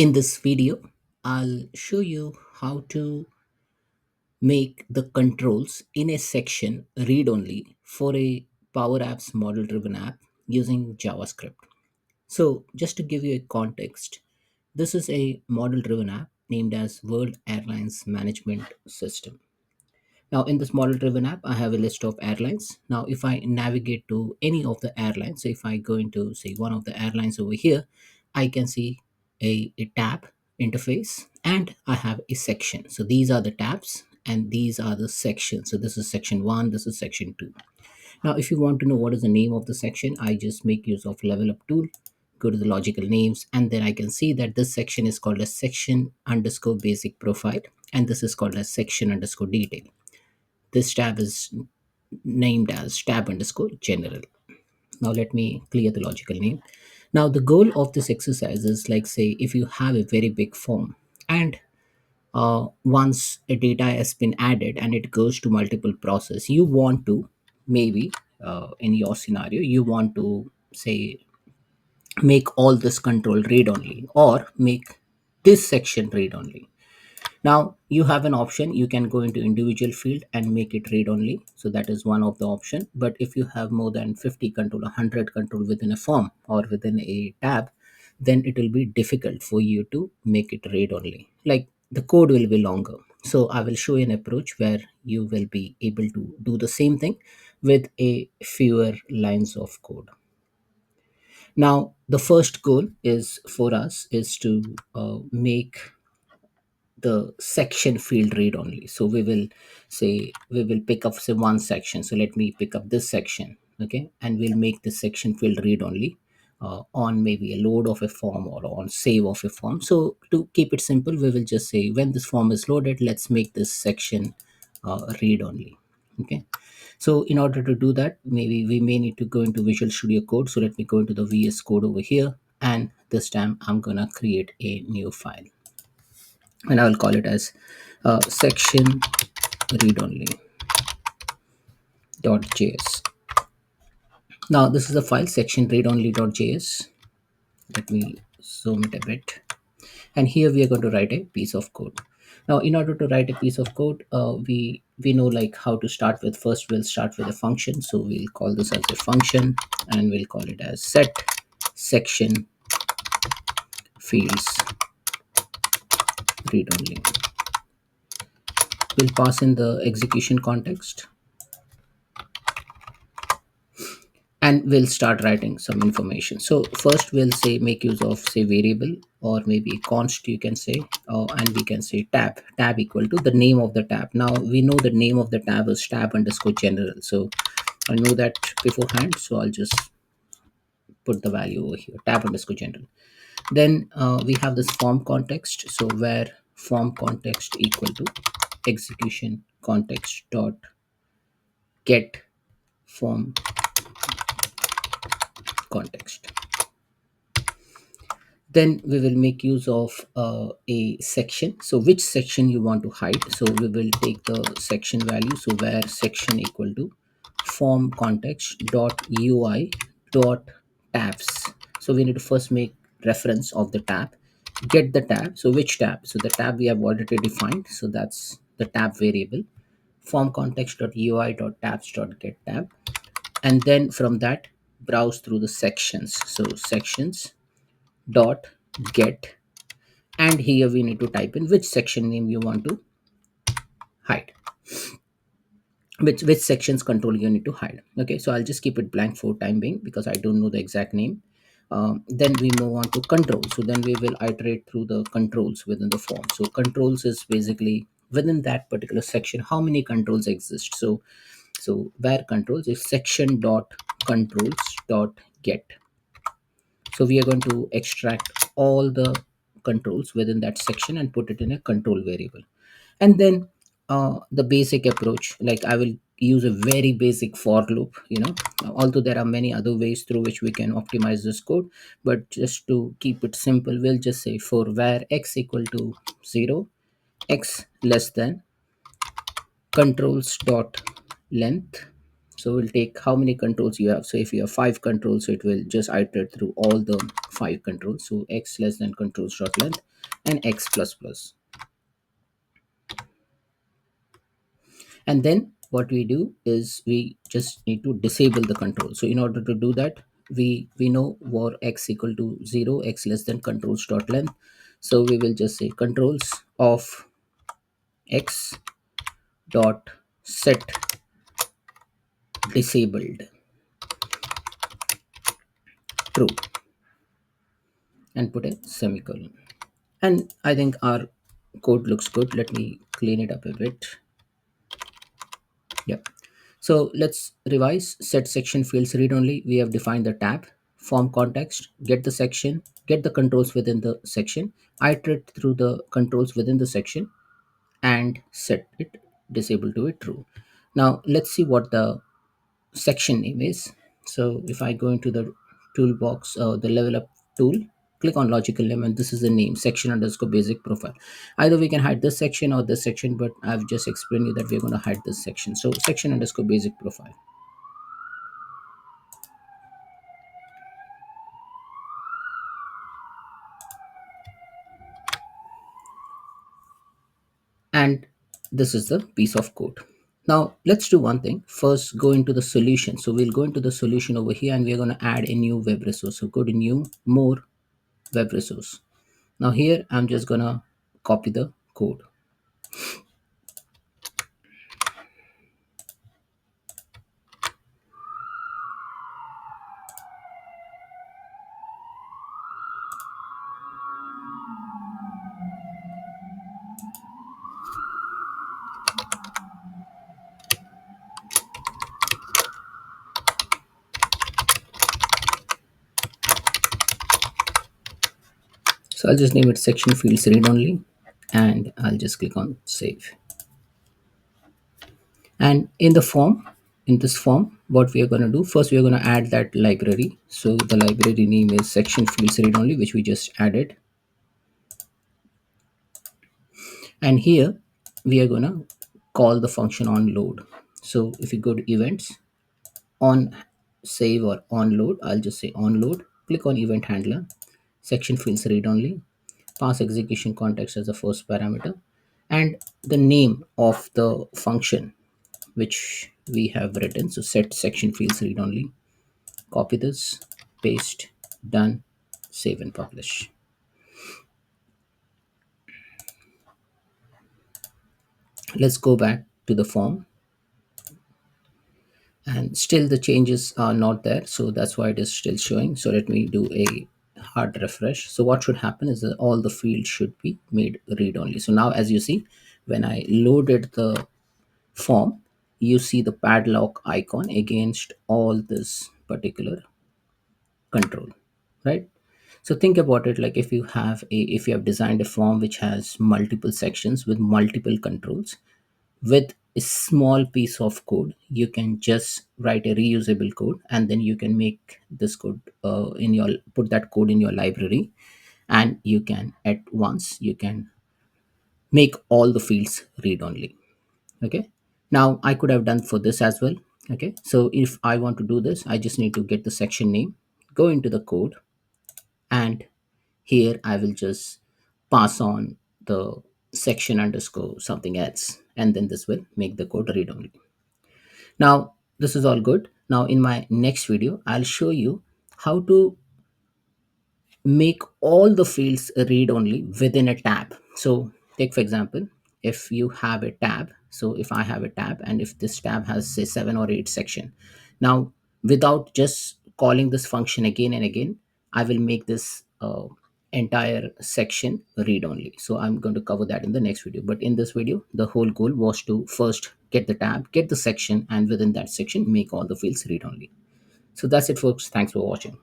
In this video, I'll show you how to make the controls in a section read only for a Power Apps model driven app using JavaScript. So, just to give you a context, this is a model driven app named as World Airlines Management System. Now, in this model driven app, I have a list of airlines. Now, if I navigate to any of the airlines, so if I go into, say, one of the airlines over here, I can see a tab interface and I have a section. So these are the tabs and these are the sections. So this is section one, this is section two. Now, if you want to know what is the name of the section, I just make use of level up tool, go to the logical names, and then I can see that this section is called a section underscore basic profile, and this is called a section underscore detail. This tab is named as tab underscore general. Now let me clear the logical name. Now the goal of this exercise is like, say, if you have a very big form and once a data has been added and it goes to multiple process, you want to maybe in your scenario you want to say make all this control read only or make this section read only. Now you have an option, you can go into individual field and make it read only. So that is one of the option. But if you have more than 50 control, 100 control within a form or within a tab, then it will be difficult for you to make it read only. Like the code will be longer. So I will show you an approach where you will be able to do the same thing with a fewer lines of code. Now the first goal is for us is to make the section field read only. So we will say we will pick up say one section. So let me pick up this section, okay, and we'll make the section field read only on maybe a load of a form or on save of a form. So to keep it simple, we will just say when this form is loaded, let's make this section read only. Okay, so in order to do that, maybe we may need to go into Visual Studio Code. So let me go into the VS Code over here, and this time I'm gonna create a new file and I will call it as section read only .js. Now this is the file section read only.js. Let me zoom it a bit, and here we are going to write a piece of code. Now in order to write a piece of code, we know like how to start with. First we'll start with a function, so we'll call this as a function and we'll call it as set section fields read only. We'll pass in the execution context and we'll start writing some information. So first we'll say make use of say variable or maybe const, you can say, and we can say tab equal to the name of the tab. Now we know the name of the tab is tab underscore general, so I know that beforehand, so I'll just put the value over here, tab underscore general. Then we have this form context, so where form context equal to execution context dot get form context. Then we will make use of a section. So which section you want to hide, so we will take the section value, so where section equal to form context dot ui dot tabs. So we need to first make reference of the tab, get the tab. So which tab? So the tab we have already defined, so that's the tab variable, form context dot ui dot tabs dot get tab. And then from that browse through the sections, so sections dot get, and here we need to type in which section name you want to hide, which sections control you need to hide. Okay, so I'll just keep it blank for time being because I don't know the exact name. Then we move on to control, so then we will iterate through the controls within the form. So controls is basically within that particular section how many controls exist. So where controls is section dot controls dot get. So we are going to extract all the controls within that section and put it in a control variable. And then the basic approach, like I will use a very basic for loop, although there are many other ways through which we can optimize this code, but just to keep it simple, we'll just say for where x equal to 0, x less than controls dot length. So we'll take how many controls you have. So if you have 5 controls, so it will just iterate through all the 5 controls. So x less than controls dot length. and x plus plus. And then what we do is we just need to disable the control. So in order to do that, we know var x equal to 0, x less than controls dot length. So we will just say controls of x dot set disabled true, and put a semicolon. And I think our code looks good. Let me clean it up a bit. Yeah. So let's revise. Set section fields read only. We have defined the tab, form context, get the section, get the controls within the section, iterate through the controls within the section, and set it disable to it true. Now let's see what the section name is. So if I go into the toolbox, the level up tool, click on logical name, and this is the name, section underscore basic profile. Either we can hide this section or this section, but I've just explained you that we're going to hide this section. So section underscore basic profile. And this is the piece of code. Now let's do one thing. First, go into the solution. So we'll go into the solution over here, and we're going to add a new web resource. So go to new, more, web resource. Now here I'm just going to copy the code. So I'll just name it section fields read only, and I'll just click on save. And in the form, in this form, what we are going to do first, we are going to add that library. So the library name is section fields read only, which we just added. And here we are going to call the function on load. So if you go to events, on save or on load, I'll just say on load, click on event handler, section fields read only, pass execution context as the first parameter, and the name of the function which we have written. So set section fields read only, copy this, paste, done, save and publish. Let's go back to the form, and still the changes are not there, so that's why it is still showing. So let me do a hard refresh. So what should happen is that all the fields should be made read only. So now as you see, when I loaded the form, you see the padlock icon against all this particular control, right? So think about it, like if you have designed a form which has multiple sections with multiple controls, with a small piece of code, you can just write a reusable code, and then you can make this code in your put that code in your library, and you can at once you can make all the fields read only. Okay, now I could have done for this as well. Okay, so if I want to do this, I just need to get the section name, go into the code, and here I will just pass on the section underscore something else, and then this will make the code read only. Now this is all good. Now in my next video, I'll show you how to make all the fields read only within a tab. So take for example, if you have a tab, so if I have a tab, and if this tab has say 7 or 8 section, now without just calling this function again and again, I will make this entire section read only. So I'm going to cover that in the next video, but in this video the whole goal was to first get the tab, get the section, and within that section make all the fields read only. So that's it folks, thanks for watching.